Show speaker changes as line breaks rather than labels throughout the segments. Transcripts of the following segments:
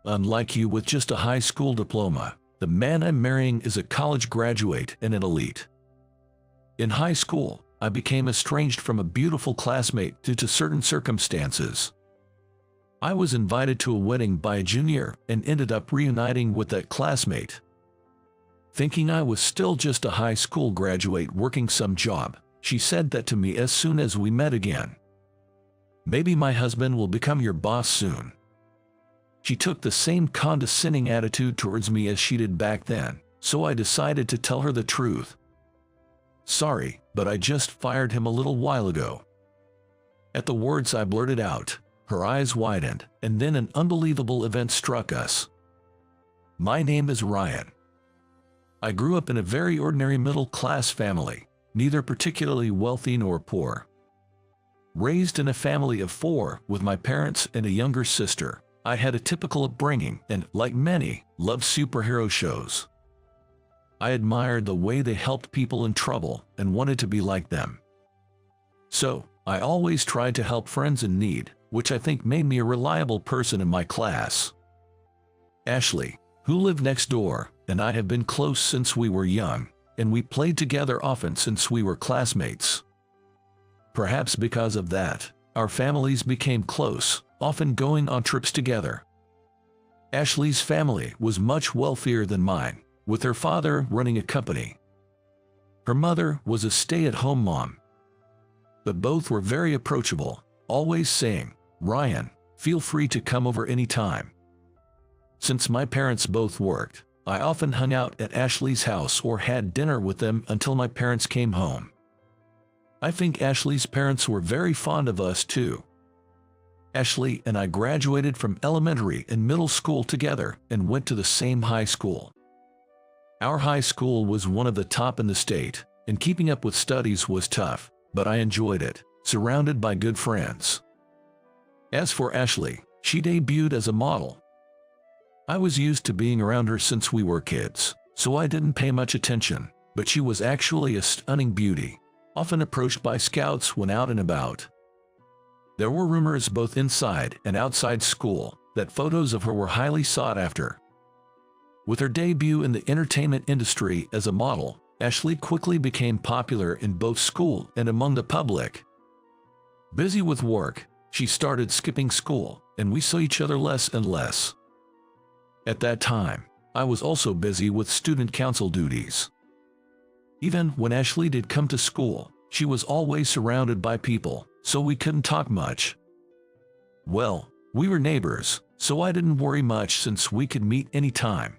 unlike you with just a high school diploma. The man I'm marrying is a college graduate and an elite. In high school, I became estranged from a beautiful classmate due to certain circumstances. I was invited to a wedding by a junior and ended up reuniting with that classmate. Thinking I was still just a high school graduate working some job, she said that to me as soon as we met again. "Maybe my husband will become your boss soon." She took the same condescending attitude towards me as she did back then, so I decided to tell her the truth. "Sorry, but I just fired him a little while ago." At the words I blurted out, her eyes widened, and then an unbelievable event struck us. My name is Ryan. I grew up in a very ordinary middle-class family, neither particularly wealthy nor poor. Raised in a family of 4 with my parents and a younger sister, I had a typical upbringing and, like many, loved superhero shows. I admired the way they helped people in trouble and wanted to be like them. So, I always tried to help friends in need, which I think made me a reliable person in my class. Ashley, who lived next door, and I have been close since we were young, and we played together often since we were classmates. Perhaps because of that, our families became close, often going on trips together. Ashley's family was much wealthier than mine, with her father running a company. Her mother was a stay-at-home mom. But both were very approachable, always saying, "Ryan, feel free to come over anytime." Since my parents both worked, I often hung out at Ashley's house or had dinner with them until my parents came home. I think Ashley's parents were very fond of us too. Ashley and I graduated from elementary and middle school together and went to the same high school. Our high school was one of the top in the state, and keeping up with studies was tough, but I enjoyed it, surrounded by good friends. As for Ashley, she debuted as a model. I was used to being around her since we were kids, so I didn't pay much attention, but she was actually a stunning beauty, often approached by scouts when out and about. There were rumors both inside and outside school that photos of her were highly sought after. With her debut in the entertainment industry as a model, Ashley quickly became popular in both school and among the public. Busy with work, she started skipping school, and we saw each other less and less. At that time, I was also busy with student council duties. Even when Ashley did come to school, she was always surrounded by people, so we couldn't talk much. Well, we were neighbors, so I didn't worry much since we could meet anytime.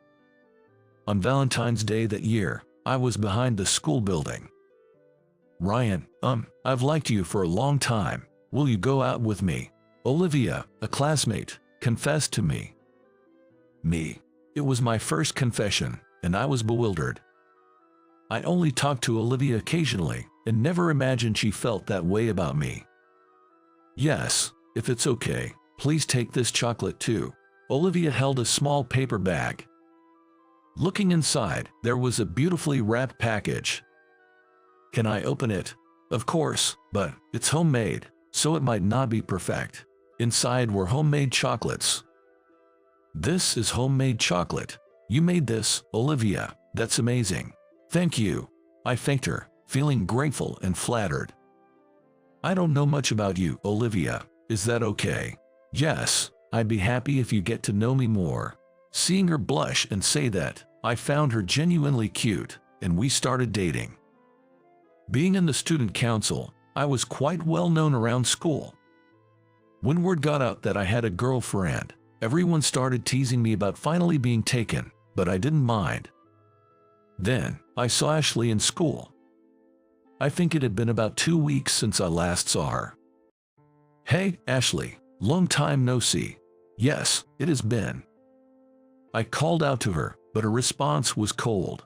On Valentine's Day that year, I was behind the school building. "Ryan, I've liked you for a long time. Will you go out with me?" Olivia, a classmate, confessed to me. It was my first confession, and I was bewildered. I only talked to Olivia occasionally, and never imagined she felt that way about me. "Yes, if it's okay, please take this chocolate too." Olivia held a small paper bag. Looking inside, there was a beautifully wrapped package. "Can I open it?" "Of course, but it's homemade, so it might not be perfect." Inside were homemade chocolates. "This is homemade chocolate. You made this, Olivia. That's amazing." "Thank you." I thanked her, feeling grateful and flattered. "I don't know much about you, Olivia. Is that okay?" "Yes, I'd be happy if you get to know me more." Seeing her blush and say that, I found her genuinely cute, and we started dating. Being in the student council, I was quite well known around school. When word got out that I had a girlfriend, everyone started teasing me about finally being taken, but I didn't mind. Then, I saw Ashley in school. I think it had been about 2 weeks since I last saw her. "Hey, Ashley, long time no see." "Yes, it has been." I called out to her, but her response was cold.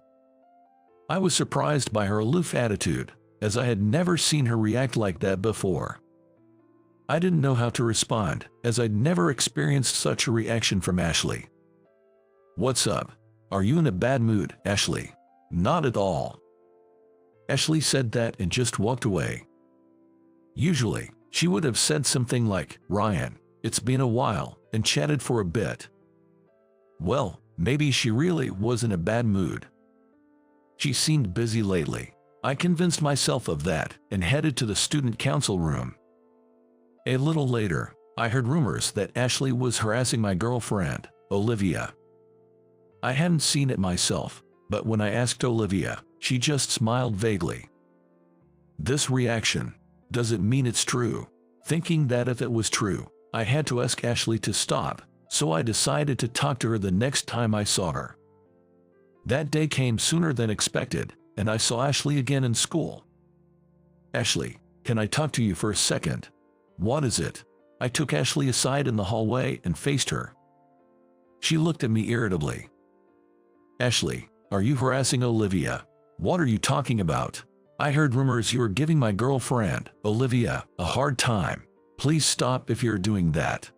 I was surprised by her aloof attitude, as I had never seen her react like that before. I didn't know how to respond, as I'd never experienced such a reaction from Ashley. "What's up? Are you in a bad mood, Ashley?" "Not at all." Ashley said that and just walked away. Usually, she would have said something like, "Ryan, it's been a while," and chatted for a bit. Well, maybe she really was in a bad mood. She seemed busy lately. I convinced myself of that and headed to the student council room. A little later, I heard rumors that Ashley was harassing my girlfriend, Olivia. I hadn't seen it myself, but when I asked Olivia, she just smiled vaguely. This reaction, does it mean it's true? Thinking that if it was true, I had to ask Ashley to stop, so I decided to talk to her the next time I saw her. That day came sooner than expected, and I saw Ashley again in school. "Ashley, can I talk to you for a second?" "What is it?" I took Ashley aside in the hallway and faced her. She looked at me irritably. "Ashley, are you harassing Olivia?" "What are you talking about? I heard rumors you were giving my girlfriend, Olivia, a hard time. Please stop if you're doing that."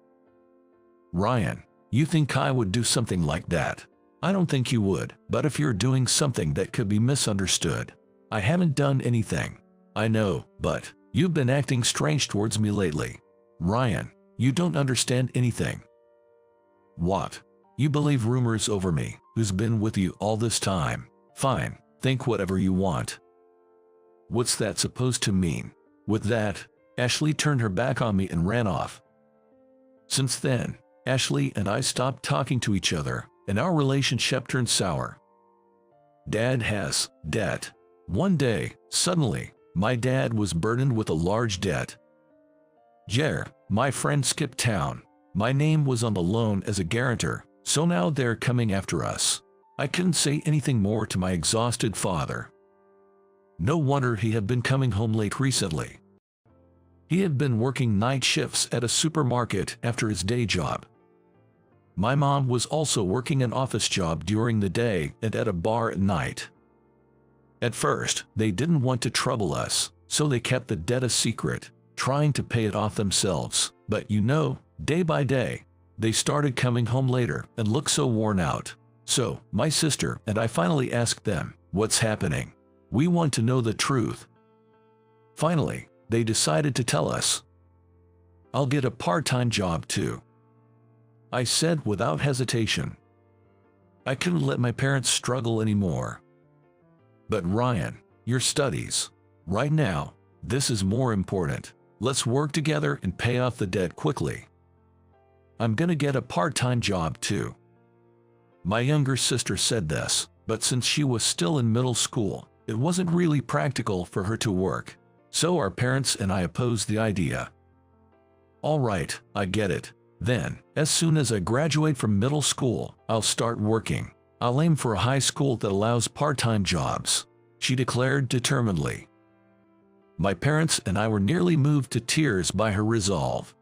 "Ryan, you think I would do something like that?" "I don't think you would, but if you're doing something that could be misunderstood." "I haven't done anything." "I know, but you've been acting strange towards me lately." "Ryan, you don't understand anything." "What? You believe rumors over me, who's been with you all this time?" "Fine, think whatever you want." "What's that supposed to mean?" With that, Ashley turned her back on me and ran off. Since then, Ashley and I stopped talking to each other, and our relationship turned sour. Dad has debt. One day, suddenly, my dad was burdened with a large debt. Jer, my friend, skipped town. My name was on the loan as a guarantor, so now they're coming after us. I couldn't say anything more to my exhausted father. No wonder he had been coming home late recently. He had been working night shifts at a supermarket after his day job. My mom was also working an office job during the day and at a bar at night. At first, they didn't want to trouble us, so they kept the debt a secret, trying to pay it off themselves. But you know, day by day, they started coming home later and looked so worn out. So, my sister and I finally asked them, "What's happening? We want to know the truth." Finally, they decided to tell us. "I'll get a part-time job too," I said without hesitation. I couldn't let my parents struggle anymore. "But Ryan, your studies. Right now, this is more important. Let's work together and pay off the debt quickly." "I'm gonna get a part-time job too." My younger sister said this, but since she was still in middle school, it wasn't really practical for her to work. So our parents and I opposed the idea. "All right, I get it. Then, as soon as I graduate from middle school, I'll start working. I'll aim for a high school that allows part-time jobs," she declared determinedly. My parents and I were nearly moved to tears by her resolve.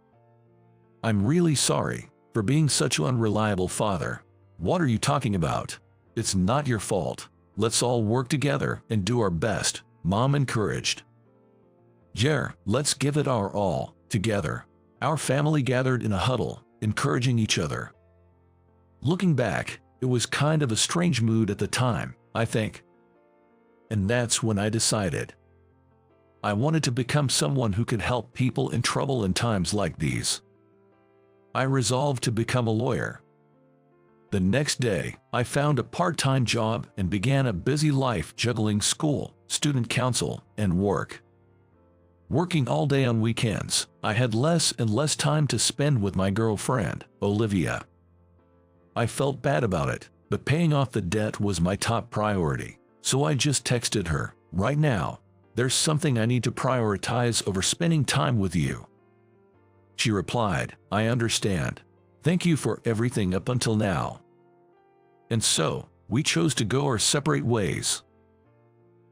"I'm really sorry for being such an unreliable father." "What are you talking about? It's not your fault. Let's all work together and do our best," Mom encouraged. "Jer, let's give it our all, together." Our family gathered in a huddle, encouraging each other. Looking back, it was kind of a strange mood at the time, I think. And that's when I decided I wanted to become someone who could help people in trouble in times like these. I resolved to become a lawyer. The next day, I found a part-time job and began a busy life juggling school, student council, and work. Working all day on weekends, I had less and less time to spend with my girlfriend, Olivia. I felt bad about it, but paying off the debt was my top priority, so I just texted her, "Right now, there's something I need to prioritize over spending time with you." She replied, "I understand. Thank you for everything up until now." And so, we chose to go our separate ways.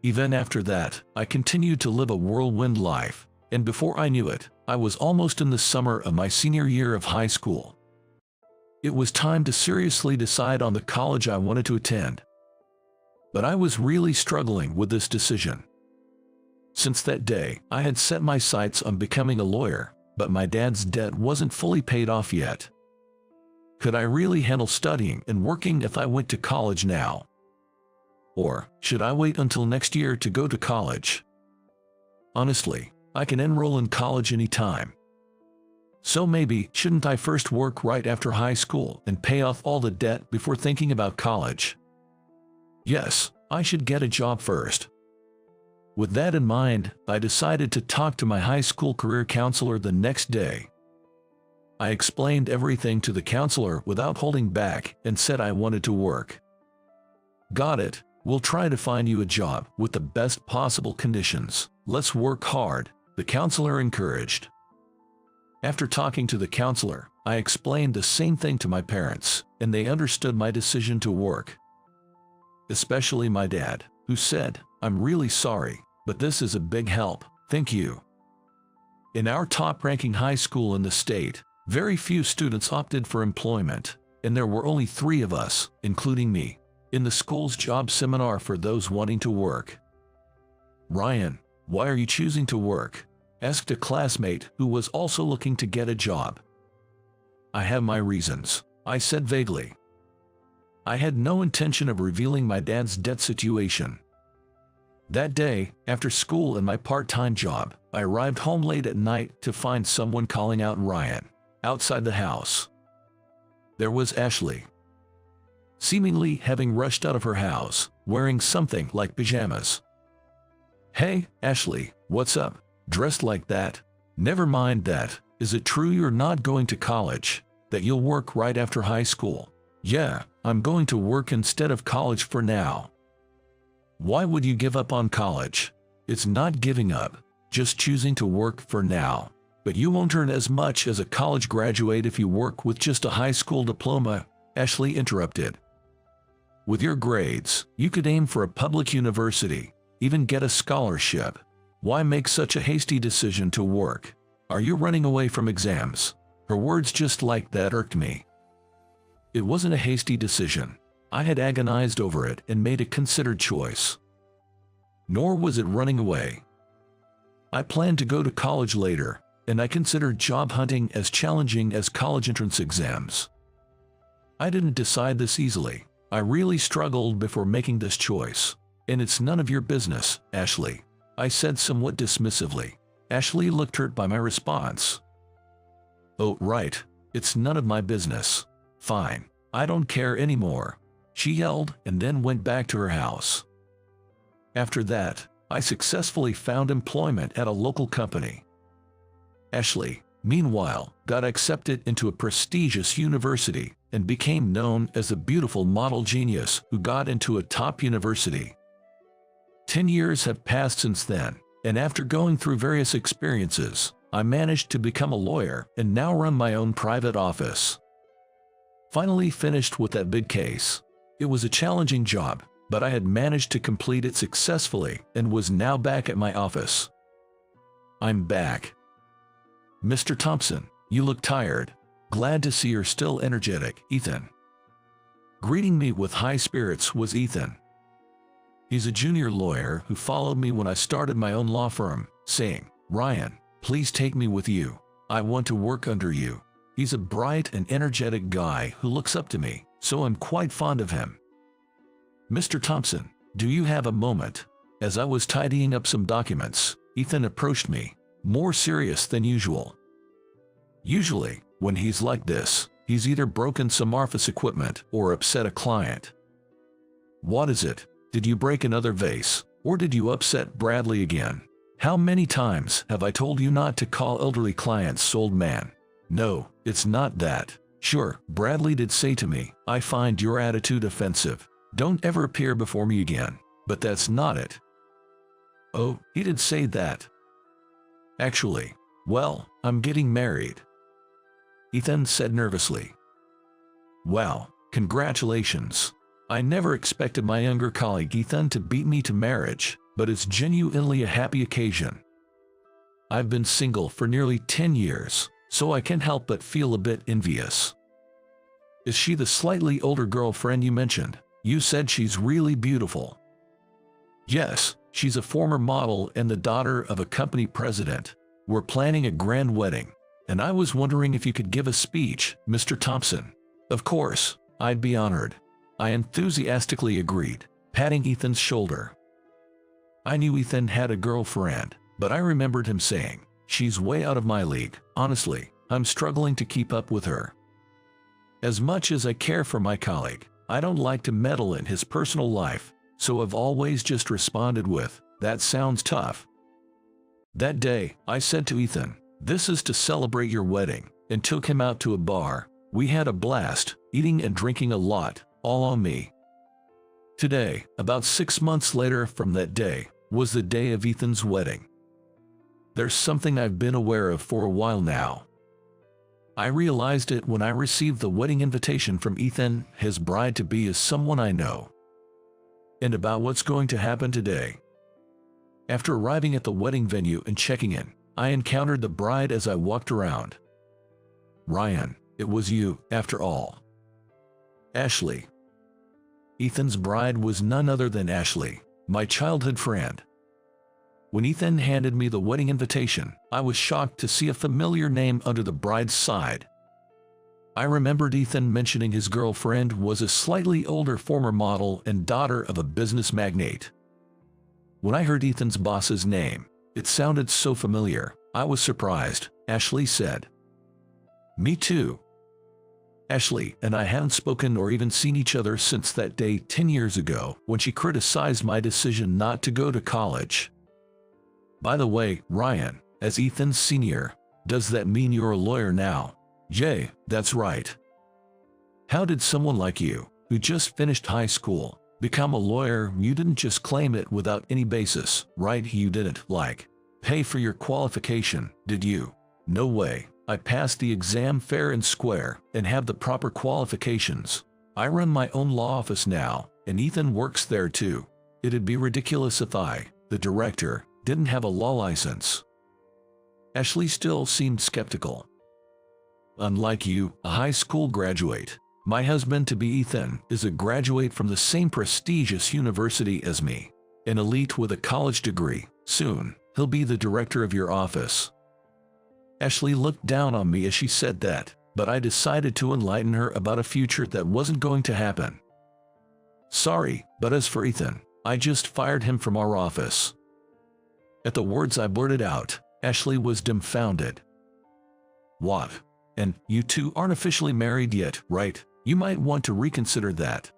Even after that, I continued to live a whirlwind life, and before I knew it, I was almost in the summer of my senior year of high school. It was time to seriously decide on the college I wanted to attend. But I was really struggling with this decision. Since that day, I had set my sights on becoming a lawyer, but my dad's debt wasn't fully paid off yet. Could I really handle studying and working if I went to college now? Or should I wait until next year to go to college? Honestly, I can enroll in college anytime. So maybe shouldn't I first work right after high school and pay off all the debt before thinking about college? Yes, I should get a job first. With that in mind, I decided to talk to my high school career counselor the next day. I explained everything to the counselor without holding back and said I wanted to work. Got it, we'll try to find you a job with the best possible conditions. Let's work hard, the counselor encouraged. After talking to the counselor, I explained the same thing to my parents, and they understood my decision to work. Especially my dad, who said, "I'm really sorry, but this is a big help, thank you." In our top-ranking high school in the state, very few students opted for employment, and there were only 3 of us, including me, in the school's job seminar for those wanting to work. "Ryan, why are you choosing to work?" asked a classmate who was also looking to get a job. "I have my reasons," I said vaguely. I had no intention of revealing my dad's debt situation. That day, after school and my part-time job, I arrived home late at night to find someone calling out Ryan outside the house. There was Ashley, seemingly having rushed out of her house, wearing something like pajamas. "Hey, Ashley, what's up? Dressed like that? Never mind that. Is it true you're not going to college? That you'll work right after high school?" "Yeah, I'm going to work instead of college for now." "Why would you give up on college?" "It's not giving up, just choosing to work for now. But you won't earn as much as a college graduate if you work with just a high school diploma," Ashley interrupted. "With your grades, you could aim for a public university, even get a scholarship. Why make such a hasty decision to work? Are you running away from exams?" Her words just like that irked me. It wasn't a hasty decision. I had agonized over it and made a considered choice. Nor was it running away. I planned to go to college later, and I considered job hunting as challenging as college entrance exams. I didn't decide this easily. I really struggled before making this choice. "And it's none of your business, Ashley," I said somewhat dismissively. Ashley looked hurt by my response. "Oh, right. It's none of my business. Fine. I don't care anymore," she yelled and then went back to her house. After that, I successfully found employment at a local company. Ashley, meanwhile, got accepted into a prestigious university and became known as the beautiful model genius who got into a top university. 10 years have passed since then, and after going through various experiences, I managed to become a lawyer and now run my own private office. Finally finished with that big case. It was a challenging job, but I had managed to complete it successfully and was now back at my office. "I'm back. Mr. Thompson, you look tired. Glad to see you're still energetic, Ethan." Greeting me with high spirits was Ethan. He's a junior lawyer who followed me when I started my own law firm, saying, "Ryan, please take me with you. I want to work under you." He's a bright and energetic guy who looks up to me, so I'm quite fond of him. "Mr. Thompson, do you have a moment?" As I was tidying up some documents, Ethan approached me, more serious than usual. Usually, when he's like this, he's either broken some office equipment or upset a client. "What is it? Did you break another vase, or did you upset Bradley again? How many times have I told you not to call elderly clients old man?" "No, it's not that. Sure, Bradley did say to me, 'I find your attitude offensive. Don't ever appear before me again.' But that's not it." "Oh, he did say that." "Actually, well, I'm getting married," Ethan said nervously. "Wow, congratulations. I never expected my younger colleague Ethan to beat me to marriage, but it's genuinely a happy occasion. I've been single for nearly 10 years, so I can't help but feel a bit envious." "Is she the slightly older girlfriend you mentioned? You said she's really beautiful." "Yes, she's a former model and the daughter of a company president. We're planning a grand wedding, and I was wondering if you could give a speech, Mr. Thompson." "Of course, I'd be honored," I enthusiastically agreed, patting Ethan's shoulder. I knew Ethan had a girlfriend, but I remembered him saying, "She's way out of my league." Honestly, I'm struggling to keep up with her. As much as I care for my colleague, I don't like to meddle in his personal life, so I've always just responded with, "That sounds tough." That day, I said to Ethan, "This is to celebrate your wedding," and took him out to a bar. We had a blast, eating and drinking a lot, all on me. Today, about 6 months later from that day, was the day of Ethan's wedding. There's something I've been aware of for a while now. I realized it when I received the wedding invitation from Ethan. His bride-to-be is someone I know. And about what's going to happen today. After arriving at the wedding venue and checking in, I encountered the bride as I walked around. "Ryan, it was you, after all." Ashley. Ethan's bride was none other than Ashley, my childhood friend. When Ethan handed me the wedding invitation, I was shocked to see a familiar name under the bride's side. I remembered Ethan mentioning his girlfriend was a slightly older former model and daughter of a business magnate. When I heard Ethan's boss's name, it sounded so familiar. I was surprised. Ashley said. "Me too." Ashley and I hadn't spoken or even seen each other since that day 10 years ago when she criticized my decision not to go to college. "By the way, Ryan, as Ethan's senior, does that mean you're a lawyer now?" "Jay, that's right." "How did someone like you, who just finished high school, become a lawyer?" "You didn't just claim it without any basis, right? You didn't, pay for your qualification, did you?" "No way. I passed the exam fair and square and have the proper qualifications. I run my own law office now, and Ethan works there too. It'd be ridiculous if I, the director, didn't have a law license." Ashley still seemed skeptical. "Unlike you, a high school graduate, my husband-to-be Ethan is a graduate from the same prestigious university as me, an elite with a college degree. Soon, he'll be the director of your office." Ashley looked down on me as she said that, but I decided to enlighten her about a future that wasn't going to happen. "Sorry, but as for Ethan, I just fired him from our office." At the words I blurted out, Ashley was dumbfounded. "What? And you two aren't officially married yet, right? You might want to reconsider that."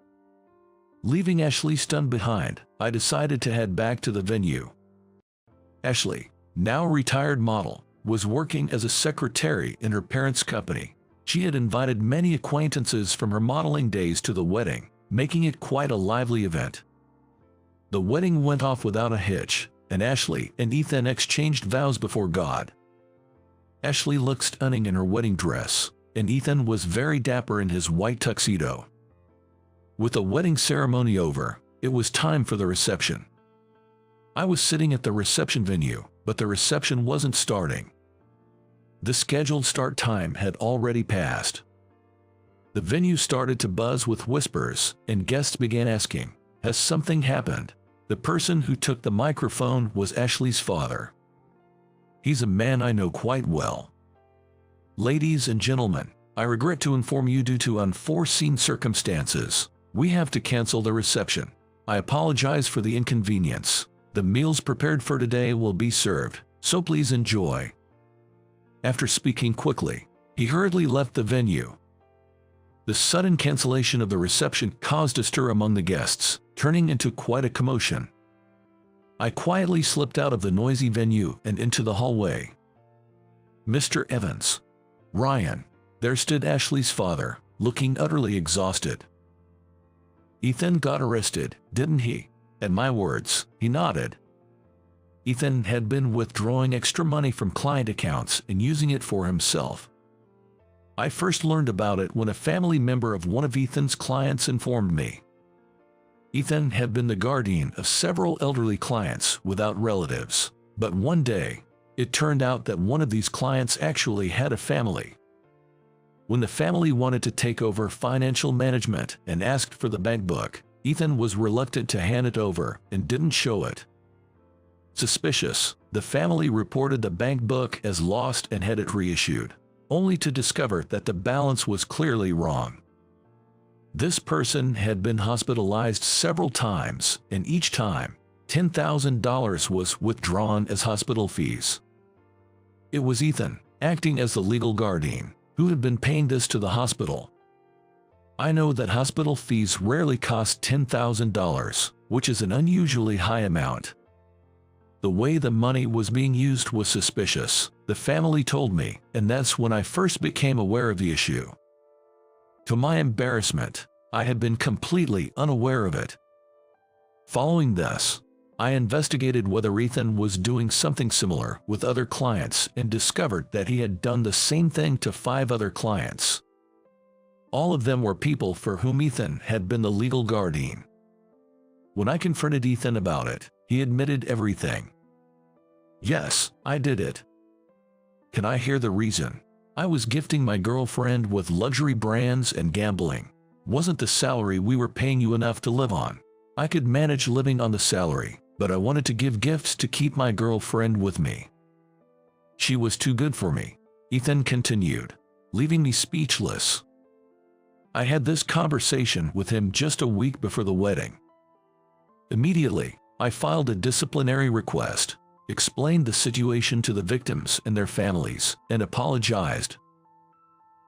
Leaving Ashley stunned behind, I decided to head back to the venue. Ashley, now retired model, was working as a secretary in her parents' company. She had invited many acquaintances from her modeling days to the wedding, making it quite a lively event. The wedding went off without a hitch, and Ashley and Ethan exchanged vows before God. Ashley looked stunning in her wedding dress, and Ethan was very dapper in his white tuxedo. With the wedding ceremony over, it was time for the reception. I was sitting at the reception venue, but the reception wasn't starting. The scheduled start time had already passed. The venue started to buzz with whispers, and guests began asking, "Has something happened?" The person who took the microphone was Ashley's father. He's a man I know quite well. "Ladies and gentlemen, I regret to inform you due to unforeseen circumstances, we have to cancel the reception. I apologize for the inconvenience. The meals prepared for today will be served, so please enjoy." After speaking quickly, he hurriedly left the venue. The sudden cancellation of the reception caused a stir among the guests, turning into quite a commotion. I quietly slipped out of the noisy venue and into the hallway. "Mr. Evans." "Ryan." There stood Ashley's father, looking utterly exhausted. "Ethan got arrested, didn't he?" At my words, he nodded. Ethan had been withdrawing extra money from client accounts and using it for himself. I first learned about it when a family member of one of Ethan's clients informed me. Ethan had been the guardian of several elderly clients without relatives, but one day, it turned out that one of these clients actually had a family. When the family wanted to take over financial management and asked for the bank book, Ethan was reluctant to hand it over and didn't show it. Suspicious, the family reported the bank book as lost and had it reissued, only to discover that the balance was clearly wrong. This person had been hospitalized several times, and each time, $10,000 was withdrawn as hospital fees. It was Ethan, acting as the legal guardian, who had been paying this to the hospital. I know that hospital fees rarely cost $10,000, which is an unusually high amount. The way the money was being used was suspicious, the family told me, and that's when I first became aware of the issue. To my embarrassment, I had been completely unaware of it. Following this, I investigated whether Ethan was doing something similar with other clients and discovered that he had done the same thing to 5 other clients. All of them were people for whom Ethan had been the legal guardian. When I confronted Ethan about it, he admitted everything. Yes, I did it. Can I hear the reason? I was gifting my girlfriend with luxury brands and gambling. Wasn't the salary we were paying you enough to live on? I could manage living on the salary, but I wanted to give gifts to keep my girlfriend with me. She was too good for me, Ethan continued, leaving me speechless. I had this conversation with him just a week before the wedding. Immediately, I filed a disciplinary request, explained the situation to the victims and their families, and apologized.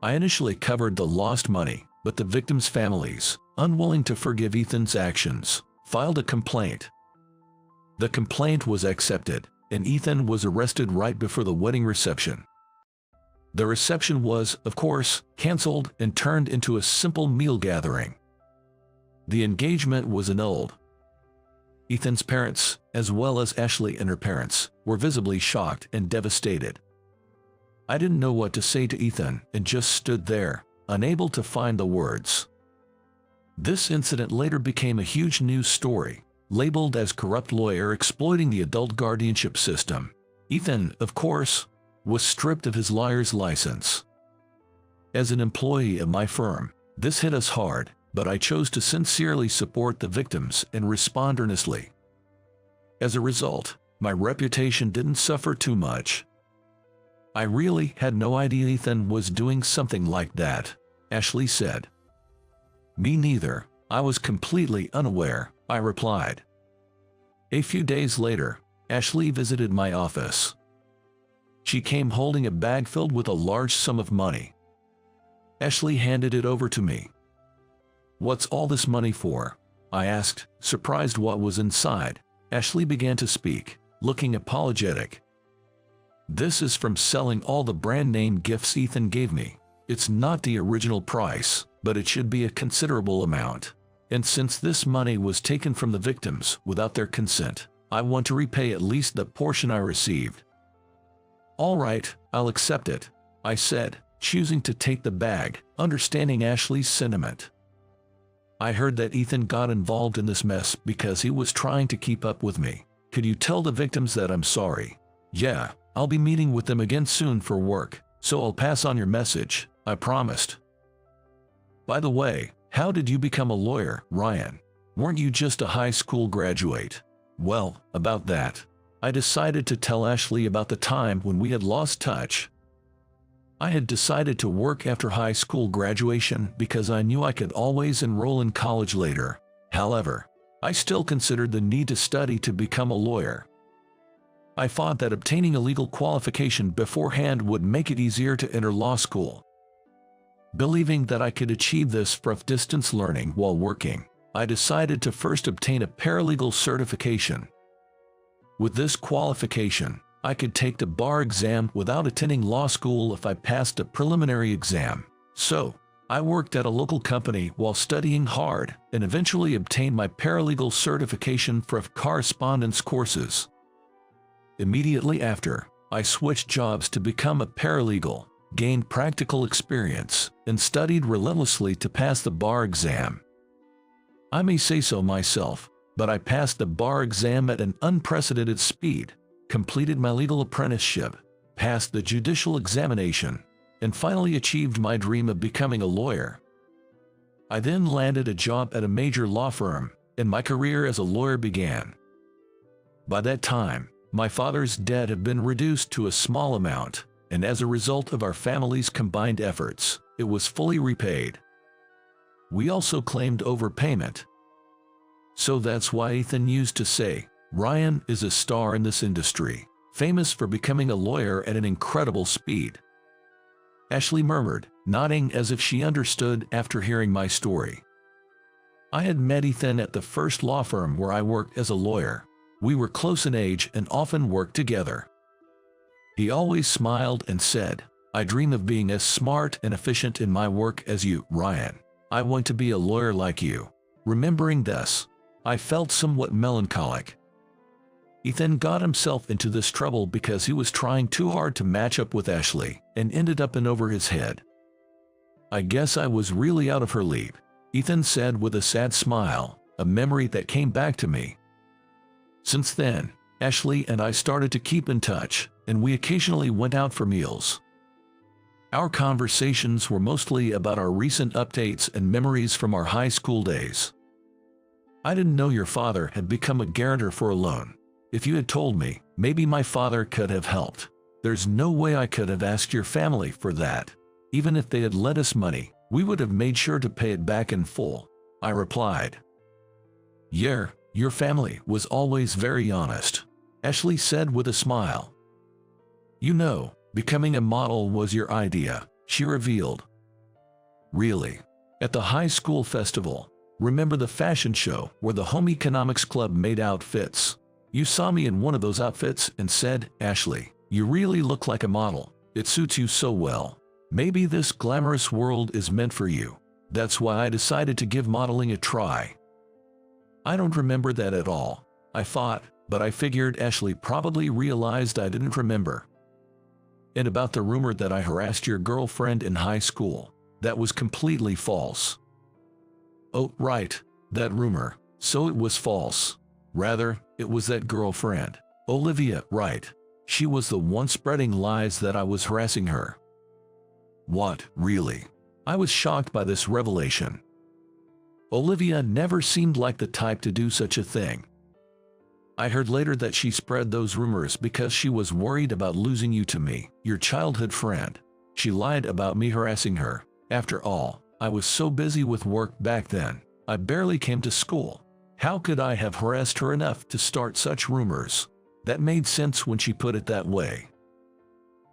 I initially covered the lost money, but the victims' families, unwilling to forgive Ethan's actions, filed a complaint. The complaint was accepted, and Ethan was arrested right before the wedding reception. The reception was, of course, canceled and turned into a simple meal gathering. The engagement was annulled. Ethan's parents, as well as Ashley and her parents, were visibly shocked and devastated. I didn't know what to say to Ethan and just stood there, unable to find the words. This incident later became a huge news story, labeled as corrupt lawyer exploiting the adult guardianship system. Ethan, of course, was stripped of his lawyer's license. As an employee of my firm, this hit us hard, but I chose to sincerely support the victims and respond earnestly. As a result, my reputation didn't suffer too much. I really had no idea Ethan was doing something like that, Ashley said. Me neither, I was completely unaware, I replied. A few days later, Ashley visited my office. She came holding a bag filled with a large sum of money. Ashley handed it over to me. "What's all this money for?" I asked, surprised what was inside. Ashley began to speak, looking apologetic. "This is from selling all the brand name gifts Ethan gave me. It's not the original price, but it should be a considerable amount. And since this money was taken from the victims without their consent, I want to repay at least the portion I received." "All right, I'll accept it," I said, choosing to take the bag, understanding Ashley's sentiment. "I heard that Ethan got involved in this mess because he was trying to keep up with me. Could you tell the victims that I'm sorry?" "Yeah, I'll be meeting with them again soon for work, so I'll pass on your message," I promised. "By the way, how did you become a lawyer, Ryan? Weren't you just a high school graduate?" "Well, about that. I decided to tell Ashley about the time when we had lost touch. I had decided to work after high school graduation because I knew I could always enroll in college later. However, I still considered the need to study to become a lawyer. I thought that obtaining a legal qualification beforehand would make it easier to enter law school. Believing that I could achieve this from distance learning while working, I decided to first obtain a paralegal certification. With this qualification, I could take the bar exam without attending law school if I passed a preliminary exam. So, I worked at a local company while studying hard and eventually obtained my paralegal certification for correspondence courses. Immediately after, I switched jobs to become a paralegal, gained practical experience, and studied relentlessly to pass the bar exam. I may say so myself, but I passed the bar exam at an unprecedented speed, completed my legal apprenticeship, passed the judicial examination, and finally achieved my dream of becoming a lawyer. I then landed a job at a major law firm, and my career as a lawyer began. By that time, my father's debt had been reduced to a small amount, and as a result of our family's combined efforts, it was fully repaid. We also claimed overpayment. So that's why Ethan used to say, "Ryan is a star in this industry." famous for becoming a lawyer at an incredible speed. Ashley murmured, nodding as if she understood after hearing my story. I had met Ethan at the first law firm where I worked as a lawyer. We were close in age and often worked together. He always smiled and said, "I dream of being as smart and efficient in my work as you, Ryan. I want to be a lawyer like you." Remembering this, I felt somewhat melancholic. Ethan got himself into this trouble because he was trying too hard to match up with Ashley and ended up in over his head. "I guess I was really out of her league," Ethan said with a sad smile, a memory that came back to me. Since then, Ashley and I started to keep in touch, and we occasionally went out for meals. Our conversations were mostly about our recent updates and memories from our high school days. "I didn't know your father had become a guarantor for a loan. If you had told me, maybe my father could have helped. There's no way I could have asked your family for that. Even if they had lent us money, we would have made sure to pay it back in full," I replied. "Yeah, your family was always very honest," Ashley said with a smile. "You know, becoming a model was your idea," she revealed. "Really? At the high school festival, remember the fashion show where the home economics club made outfits? You saw me in one of those outfits and said, 'Ashley, you really look like a model. It suits you so well. Maybe this glamorous world is meant for you.' That's why I decided to give modeling a try." I don't remember that at all, I thought, but I figured Ashley probably realized I didn't remember. "And about the rumor that I harassed your girlfriend in high school, that was completely false." "Oh, right, that rumor. So it was false. Rather, it was that girlfriend, Olivia, right? She was the one spreading lies that I was harassing her." "What, really?" I was shocked by this revelation. Olivia never seemed like the type to do such a thing. I heard later that she spread those rumors because she was worried about losing you to me, your childhood friend. She lied about me harassing her. After all, I was so busy with work back then, I barely came to school. How could I have harassed her enough to start such rumors? That made sense when she put it that way.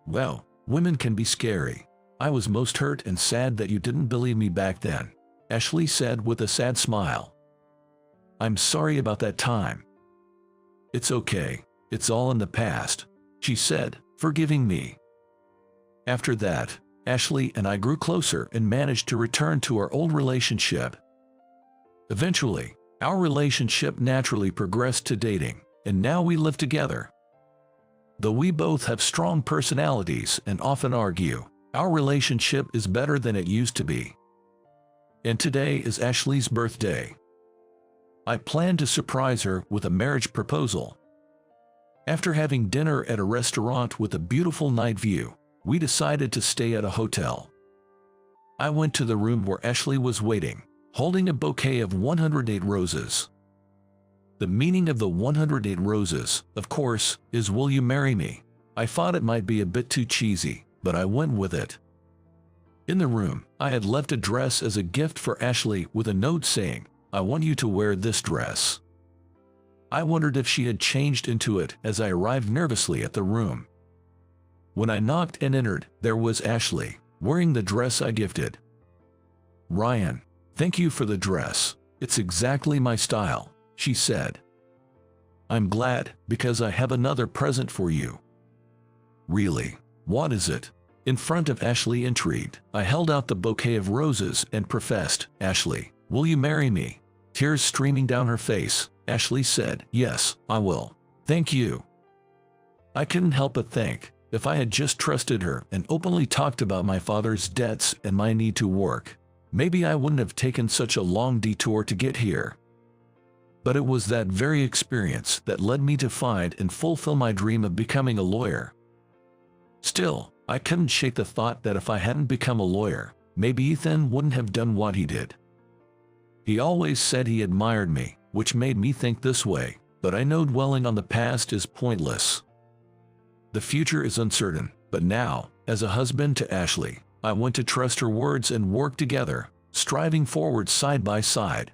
"Well, women can be scary. I was most hurt and sad that you didn't believe me back then," Ashley said with a sad smile. "I'm sorry about that time." "It's okay. It's all in the past," she said, forgiving me. After that, Ashley and I grew closer and managed to return to our old relationship. Eventually, our relationship naturally progressed to dating, and now we live together. Though we both have strong personalities and often argue, our relationship is better than it used to be. And today is Ashley's birthday. I plan to surprise her with a marriage proposal. After having dinner at a restaurant with a beautiful night view, we decided to stay at a hotel. I went to the room where Ashley was waiting, holding a bouquet of 108 roses. The meaning of the 108 roses, of course, is "Will you marry me?" I thought it might be a bit too cheesy, but I went with it. In the room, I had left a dress as a gift for Ashley with a note saying, "I want you to wear this dress." I wondered if she had changed into it as I arrived nervously at the room. When I knocked and entered, there was Ashley, wearing the dress I gifted. "Ryan, thank you for the dress. It's exactly my style," she said. "I'm glad, because I have another present for you." "Really? What is it?" In front of Ashley, intrigued, I held out the bouquet of roses and professed, "Ashley, will you marry me?" Tears streaming down her face, Ashley said, "Yes, I will. Thank you." I couldn't help but think, if I had just trusted her and openly talked about my father's debts and my need to work, maybe I wouldn't have taken such a long detour to get here. But it was that very experience that led me to find and fulfill my dream of becoming a lawyer. Still, I couldn't shake the thought that if I hadn't become a lawyer, maybe Ethan wouldn't have done what he did. He always said he admired me, which made me think this way, but I know dwelling on the past is pointless. The future is uncertain, but now, as a husband to Ashley, I want to trust her words and work together, striving forward side by side,